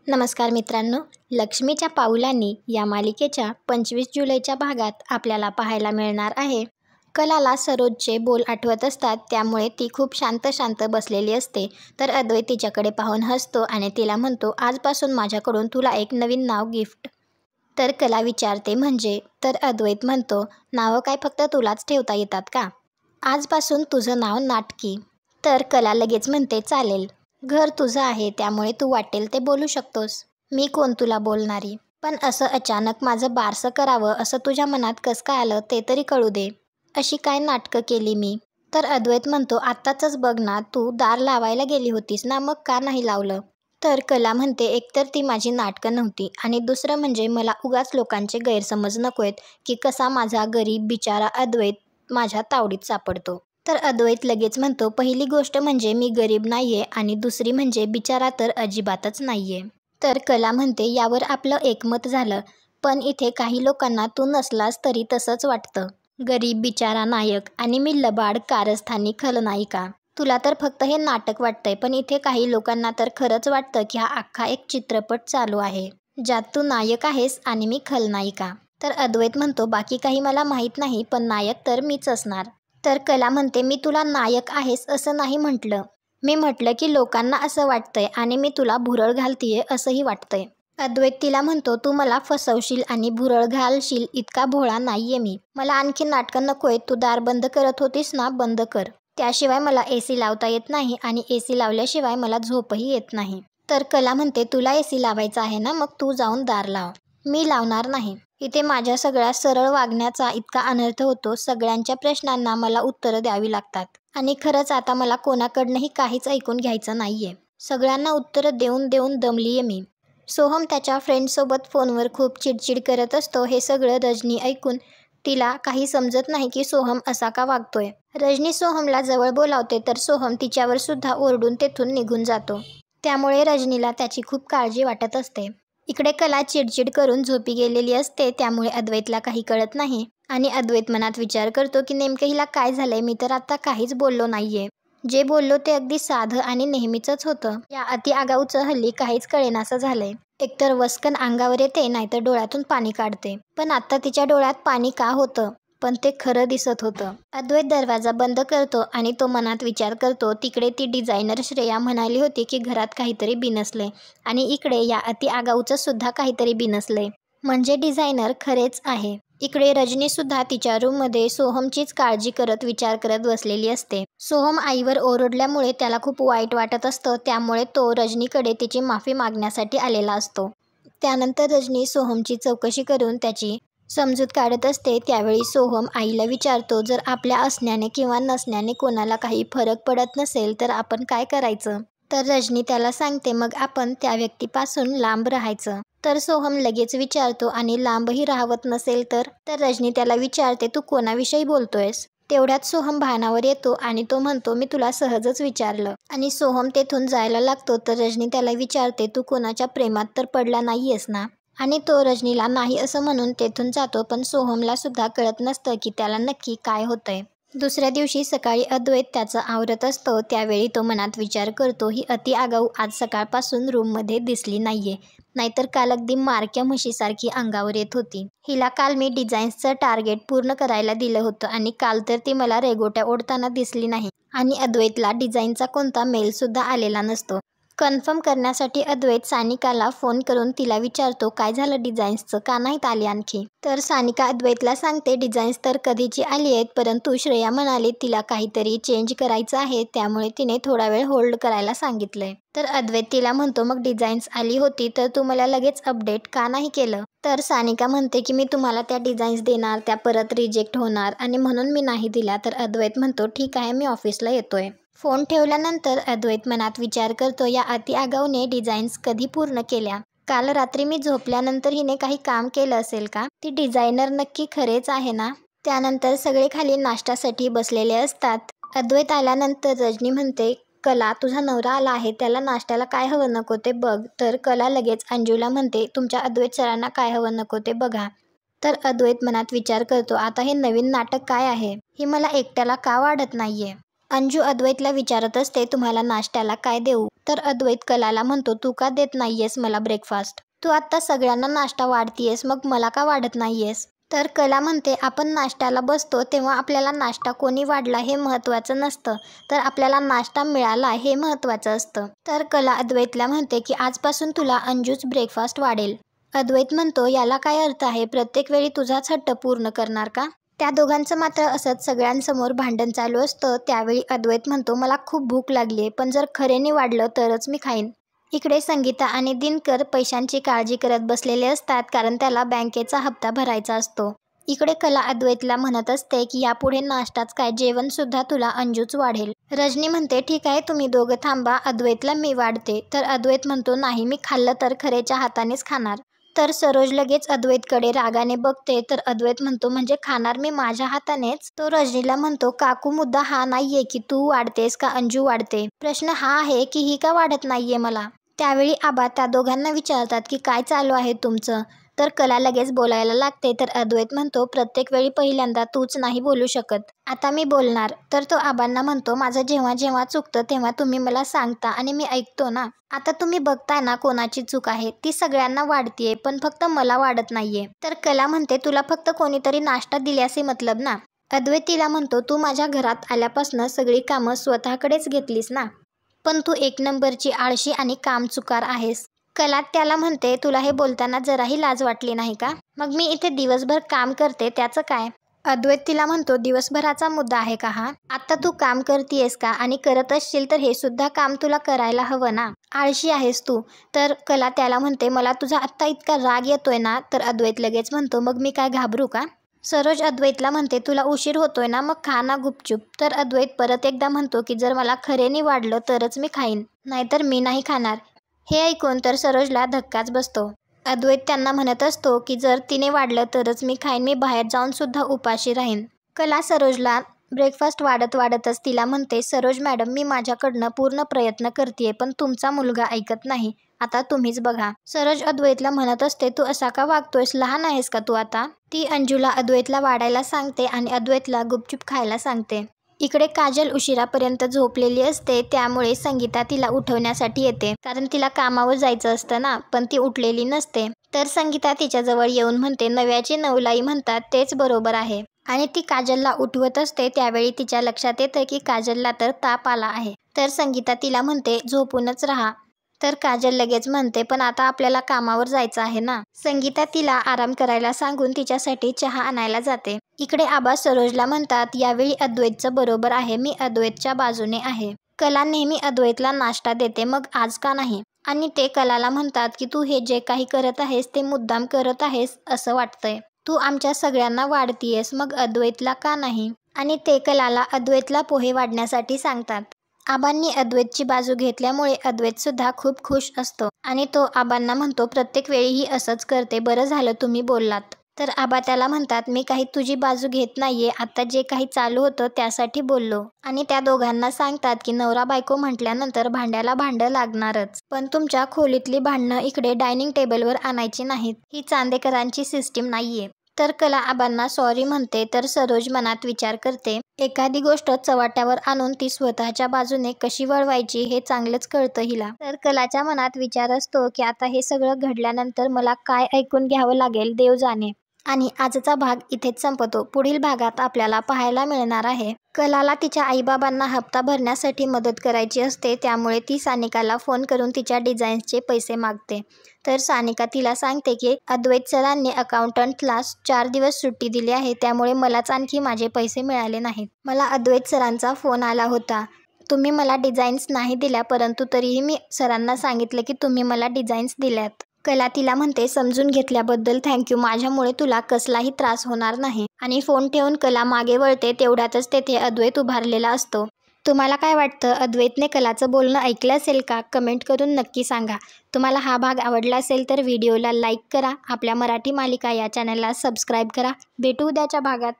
नमस्कार मित्रांनो, लक्ष्मीच्या पाऊलांनी या मालिकेच्या 25 जुलैच्या भागात आपल्याला पाहायला मिळणार आहे. कलाला सरोजचे बोल आठवत असतात, त्यामुळे ती खूप शांत बसलेली असते. तर अद्वैत तिच्याकडे पाहून हसतो आणि तिला म्हणतो, आजपासून माझ्याकडून तुला एक नवीन नाव गिफ्ट. तर कला विचारते, म्हणजे? तर अद्वैत म्हणतो, नावं काय फक्त तुलाच ठेवता येतात का? आजपासून तुझं नाव नाटकी. तर कला लगेच म्हणते, चालेल. घर तुझं आहे, त्यामुळे तू वाटेल ते बोलू शकतोस. मी कोण तुला बोलणारी? पण असं अचानक माझं बारसं करावं असं तुझ्या मनात कसं काय आलं ते तरी कळू दे. अशी काय नाटकं केली मी? तर अद्वैत म्हणतो, आत्ताच बघ ना, तू दार लावायला गेली होतीस ना, मग का नाही लावलं? तर कला म्हणते, एकतर ती माझी नाटकं नव्हती आणि दुसरं म्हणजे मला उगाच लोकांचे गैरसमज नकोयत की कसा माझा गरीब बिचारा अद्वैत माझ्या तावडीत सापडतो. तर अद्वैत लगेच म्हणतो, पहिली गोष्ट म्हणजे मी गरीब नाहीये आणि दुसरी म्हणजे बिचारा तर अजिबातच नाहीये. तर कला म्हणते, यावर आपलं एकमत झालं, पण इथे काही लोकांना तू नसलास तरी तसंच वाटतं. गरीब बिचारा नायक आणि मी लबाड कारस्थानी खलनायिका. तुला तर फक्त हे नाटक वाटतंय, पण इथे काही लोकांना तर खरंच वाटतं की हा अख्खा एक चित्रपट चालू आहे, ज्यात तू नायक आहेस आणि मी खलनायिका. तर अद्वैत म्हणतो, बाकी काही मला माहीत नाही, पण नायक तर मीच असणार. तर कला म्हणते, मी तुला नायक आहेस असं नाही म्हटलं. मी म्हटलं की लोकांना असं वाटतंय आणि मी तुला भुरळ घालतीये असंही वाटतंय. अद्वैत तिला म्हणतो, तू मला फसवशील आणि भुरळ घालशील इतका भोळा नाहीये मी. मला आणखी नाटकं नकोय. तू दार बंद करत होतीस ना, बंद कर. त्याशिवाय मला AC लावता येत नाही आणि AC लावल्याशिवाय मला झोपही येत नाही. तर कला म्हणते, तुला AC लावायचा आहे ना, मग तू जाऊन दार लाव. मी लावणार नाही. इथे माझ्या सगळ्या सरळ वागण्याचा इतका अनर्थ होतो. सगळ्यांच्या प्रश्नांना मला उत्तरं द्यावी लागतात आणि खरंच आता मला कोणाकडनंही काहीच ऐकून घ्यायचं नाहीये. सगळ्यांना उत्तरं देऊन देऊन दमलीये मी. सोहम त्याच्या फ्रेंडसोबत फोनवर खूप चिडचिड करत असतो. हे सगळं रजनी ऐकून तिला काही समजत नाही की सोहम असा का वागतोय. रजनी सोहमला जवळ बोलावते, तर सोहम तिच्यावर सुद्धा ओरडून तेथून निघून जातो. त्यामुळे रजनीला त्याची खूप काळजी वाटत असते. इकडे कला चिडचिड करून झोपी गेलेली असते, त्यामुळे अद्वैतला काही कळत नाही आणि अद्वैत मनात विचार करतो की नेमकं हिला काय झालंय. मी तर आता काहीच बोललो नाहीये. जे बोललो ते अगदी साधं आणि नेहमीचंच होतं. या अति आगाऊचं हल्ली काहीच कळेनासं झालंय. एकतर वस्कन अंगावर येते, नाहीतर डोळ्यातून पाणी काढते. पण आता तिच्या डोळ्यात पाणी का होतं? पण ते खरं दिसत होतं. अद्वैत दरवाजा बंद करतो आणि तो मनात विचार करतो, तिकडे ती डिझायनर श्रेया म्हणाली होती की घरात काहीतरी बिनसलंय आणि इकडे या अति आगाऊचं सुद्धा काहीतरी बिनसलंय. म्हणजे डिझायनर खरेच आहे. इकडे रजनी सुद्धा तिच्या रूममध्ये सोहमचीच काळजी करत विचार करत बसलेली असते. सोहम आईवर ओरडल्यामुळे त्याला खूप वाईट वाटत असतं, त्यामुळे तो रजनीकडे तिची माफी मागण्यासाठी आलेला असतो. त्यानंतर रजनी सोहमची चौकशी करून त्याची समजूत काढत असते. त्यावेळी सोहम आईला विचारतो, जर आपल्या असण्याने किंवा नसण्याने कोणाला काही फरक पडत नसेल तर आपण काय करायचं? तर रजनी त्याला सांगते, मग आपण त्या व्यक्तीपासून लांब राहायचं. तर सोहम लगेच विचारतो, आणि लांबही राहवत नसेल तर? तर रजनी त्याला विचारते, तू कोणाविषयी बोलतोयस? तेवढ्यात सोहम भानावर येतो आणि तो म्हणतो, मी तुला सहजच विचारलं. आणि सोहम तेथून जायला लागतो. तर रजनी त्याला विचारते, तू कोणाच्या प्रेमात तर पडला नाहीयेस ना? आणि तो रजनीला नाही असं म्हणून तेथून जातो. पण सोहमला सुद्धा कळत नसतं की त्याला नक्की काय होतंय. दुसऱ्या दिवशी सकाळी अद्वैत त्याचं आवरत असतो. त्यावेळी तो मनात विचार करतो, ही अति आगाऊ आज सकाळपासून रूममध्ये दिसली नाहीये, नाहीतर काल अगदी मारक्या म्हशीसारखी अंगावर येत होती. हिला काल मी डिझाईन्सचं टार्गेट पूर्ण करायला दिलं होतं आणि काल तर ती मला रेघोट्या ओढताना दिसली नाही आणि अद्वैतला डिझाईनचा कोणता मेल सुद्धा आलेला नसतो. कन्फर्म करण्यासाठी अद्वैत सानिकाला फोन करून तिला विचारतो, काय झालं डिझाईन्सचं, का नाहीत आली आणखी? तर सानिका अद्वैतला सांगते, डिझाईन्स तर कधीची आली आहेत, परंतु श्रेया म्हणाली तिला काहीतरी चेंज करायचं आहे, त्यामुळे तिने थोडा वेळ होल्ड करायला सांगितलंय. तर अद्वैत तिला म्हणतो, मग डिझाईन्स आली होती तर तू मला लगेच अपडेट का नाही केलं? तर सानिका म्हणते की मी तुम्हाला त्या डिझाईन्स देणार, त्या परत रिजेक्ट होणार आणि म्हणून मी नाही दिल्या. तर अद्वैत म्हणतो, ठीक आहे, मी ऑफिसला येतोय. फोन ठेवल्यानंतर अद्वैत मनात विचार करतो, या अति आगाऊने डिझाईन्स कधी पूर्ण केल्या? काल रात्री मी झोपल्यानंतर हिने काही काम केलं असेल का? ती डिझायनर नक्की खरेच आहे ना? त्यानंतर सगळे खाली नाश्त्यासाठी बसलेले असतात. अद्वैत आल्यानंतर रजनी म्हणते, कला, तुझा नवरा आला आहे, त्याला नाश्त्याला काय हवं नको ते बघ. तर कला लगेच अंजूला म्हणते, तुमच्या अद्वैत सरांना काय हवं नको ते बघा. तर अद्वैत मनात विचार करतो, आता हे नवीन नाटक काय आहे? ही मला एकट्याला का वाढत नाहीये? अंजू अद्वैतला विचारत असते तुम्हाला नाश्त्याला काय देऊ? तर अद्वैत कलाला म्हणतो तू का देत नाहीयेस मला ब्रेकफास्ट? तू आत्ता सगळ्यांना नाश्ता वाढतीयेस मग मला का वाढत नाहीयेस? तर कला म्हणते आपण नाश्त्याला बसतो तेव्हा आपल्याला नाश्ता कोणी वाढला हे महत्त्वाचं नसतं, तर आपल्याला नाश्ता मिळाला हे महत्त्वाचं असतं. तर कला अद्वैतला म्हणते की आजपासून तुला अंजूच ब्रेकफास्ट वाढेल. अद्वैत म्हणतो याला काय अर्थ आहे? प्रत्येक वेळी तुझाच हट्ट पूर्ण करणार का? त्या दोघांचं मात्र असंच सगळ्यांसमोर भांडण चालू असतं. त्यावेळी अद्वैत म्हणतो मला खूप भूक लागलीये, पण जर खरेने वाढलं तरच मी खाईन. इकडे संगीता आणि दिनकर पैशांची काळजी करत बसलेले असतात कारण त्याला बँकेचा हप्ता भरायचा असतो. इकडे कला अद्वैतला म्हणत असते की यापुढे नाश्ताच काय जेवण सुद्धा तुला अंजूच वाढेल. रजनी म्हणते ठीक आहे तुम्ही दोघं थांबा, अद्वैतला मी वाढते. तर अद्वैत म्हणतो नाही मी खाल्लं तर खरेच्या हातानेच खाणार. तर सरोज लगेच अद्वैतकडे रागाने बघते. तर अद्वैत म्हणतो म्हणजे खाणार मी माझ्या हातानेच? तो रजनीला म्हणतो काकू मुद्दा हा नाहीये की तू वाढतेस का अंजू वाढते, प्रश्न हा आहे की ही का वाढत नाहीये मला. त्यावेळी आबा त्या दोघांना विचारतात की काय चालू आहे तुमचं? तर कला लगेच बोलायला लागते. तर अद्वैत म्हणतो प्रत्येक वेळी पहिल्यांदा तूच नाही बोलू शकत, आता मी बोलणार. तर तो आबांना म्हणतो माझं जेव्हा जेव्हा चुकतं तेव्हा तुम्ही मला सांगता आणि मी ऐकतो ना. आता तुम्ही बघताय ना कोणाची चूक आहे, ती सगळ्यांना वाढतीये पण फक्त मला वाढत नाहीये. तर कला म्हणते तुला फक्त कोणीतरी नाश्ता दिल्यासे मतलब ना. अद्वैत तिला म्हणतो तू माझ्या घरात आल्यापासून सगळी कामं स्वतःकडेच घेतलीस ना, पण तू एक नंबरची आळशी आणि कामचुकार आहेस. कला त्याला म्हणते तुला हे बोलताना जराही लाज वाटली नाही का? मग मी इथे दिवसभर काम करते त्याचं काय? अद्वैत तिला म्हणतो दिवसभराचा मुद्दा आहे का हा? आता तू काम करतीयेस का? आणि करत असशील तर हे सुद्धा काम तुला करायला हवं ना. आळशी आहेस तू. तर कला त्याला म्हणते मला तुझा आत्ता इतका राग येतोय ना. तर अद्वैत लगेच म्हणतो मग मी काय घाबरू का? सरोज अद्वैतला म्हणते तुला उशीर होतोय ना मग खा ना गुपचूप. तर अद्वैत परत एकदा म्हणतो की जर मला खरेने वाढलं तरच मी खाईन, नाहीतर मी नाही खाणार. हे ऐकून तर सरोजला धक्काच बसतो. अद्वैत त्यांना म्हणत असतो की जर तिने वाढलं तरच मी खाईन, मी बाहेर जाऊन सुद्धा उपाशी राहीन. कला सरोजला ब्रेकफास्ट वाढतच तिला म्हणते सरोज मॅडम मी माझ्याकडनं पूर्ण प्रयत्न करतेय पण तुमचा मुलगा ऐकत नाही, आता तुम्हीच बघा. सरोज अद्वैतला म्हणत असते तू असा का वागतोयस, लहान आहेस का तू आता? ती अंजूला अद्वैतला वाढायला सांगते आणि अद्वैतला गुपचूप खायला सांगते. इकडे काजल उशिरापर्यंत झोपलेली असते, त्यामुळे संगीता तिला उठवण्यासाठी येते कारण तिला कामावर जायचं असतं ना, पण ती उठलेली नसते. तर संगीता तिच्याजवळ येऊन म्हणते नव्याची नवलाई म्हणतात तेच बरोबर आहे, आणि ती काजलला उठवत असते. त्यावेळी तिच्या लक्षात येतं की काजलला तर ताप आला आहे. तर संगीता तिला म्हणते झोपूनच राहा. तर काजल लगेच म्हणते पण आता आपल्याला कामावर जायचं आहे ना. संगीता तिला आराम करायला सांगून तिच्यासाठी चहा आणायला जाते. इकडे आबा सरोजला म्हणतात यावेळी अद्वैतचं बरोबर आहे, मी अद्वैतच्या बाजूने आहे. कला नेहमी अद्वैतला नाश्ता देते मग आज का नाही? आणि ते कलाला म्हणतात की तू हे जे काही करत आहेस ते मुद्दाम करत आहेस असं वाटतंय. तू आमच्या सगळ्यांना वाढतीयेस मग अद्वैतला का नाही? आणि ते कलाला अद्वैतला पोहे वाढण्यासाठी सांगतात. आबांनी अद्वैतची बाजू घेतल्यामुळे अद्वैत सुद्धा खूप खुश असतो आणि तो आबांना म्हणतो प्रत्येक वेळीही असंच करते, बरं झालं तुम्ही बोललात. तर आबा त्याला म्हणतात मी काही तुझी बाजू घेत नाहीये, आता जे काही चालू होतं त्यासाठी बोललो. आणि त्या दोघांना सांगतात की नवरा बायको म्हटल्यानंतर भांड्याला भांडं लागणारच, पण तुमच्या खोलीतली भांडणं इकडे डायनिंग टेबलवर आणायची नाहीत, ही चांदेकरांची सिस्टीम नाहीये. तर कला आबांना सॉरी म्हणते. तर सरोज मनात विचार करते एखादी गोष्ट चव्हाट्यावर आणून ती स्वतःच्या बाजूने कशी वळवायची हे चांगलंच कळतं हिला. तर कलाच्या मनात विचार असतो की आता हे सगळं घडल्यानंतर मला काय ऐकून घ्यावं लागेल देव जाणे. आणि आजचा भाग इथेच संपतो. पुढील भागात आपल्याला पाहायला मिळणार आहे कलाला तिच्या आईबाबांना हप्ता भरण्यासाठी मदत करायची असते, त्यामुळे ती सानिकाला फोन करून तिच्या डिझाईन्सचे पैसे मागते. तर सानिका तिला सांगते की अद्वैत सरांनी अकाउंटंटला 4 दिवस सुट्टी दिली आहे, त्यामुळे मलाच आणखी माझे पैसे मिळाले नाहीत. मला अद्वैत सरांचा फोन आला होता, तुम्ही मला डिझाईन्स नाही दिल्या, परंतु तरीही मी सरांना सांगितले की तुम्ही मला डिझाईन्स दिल्यात. कला तिला म्हणते समजून घेतल्याबद्दल थँक्यू, माझ्यामुळे तुला कसलाही त्रास होणार नाही. आणि फोन ठेवून कला मागे वळते. तेवढ्यातच तेथे अद्वैत उभारलेला असतो. तुम्हाला काय वाटतं, अद्वैतने कलाचं बोलणं ऐकलं असेल का? कमेंट करून नक्की सांगा. तुम्हाला हा भाग आवडला असेल तर व्हिडिओला लाईक करा, आपल्या मराठी मालिका या चॅनलला सबस्क्राईब करा. भेटू उद्याच्या भागात.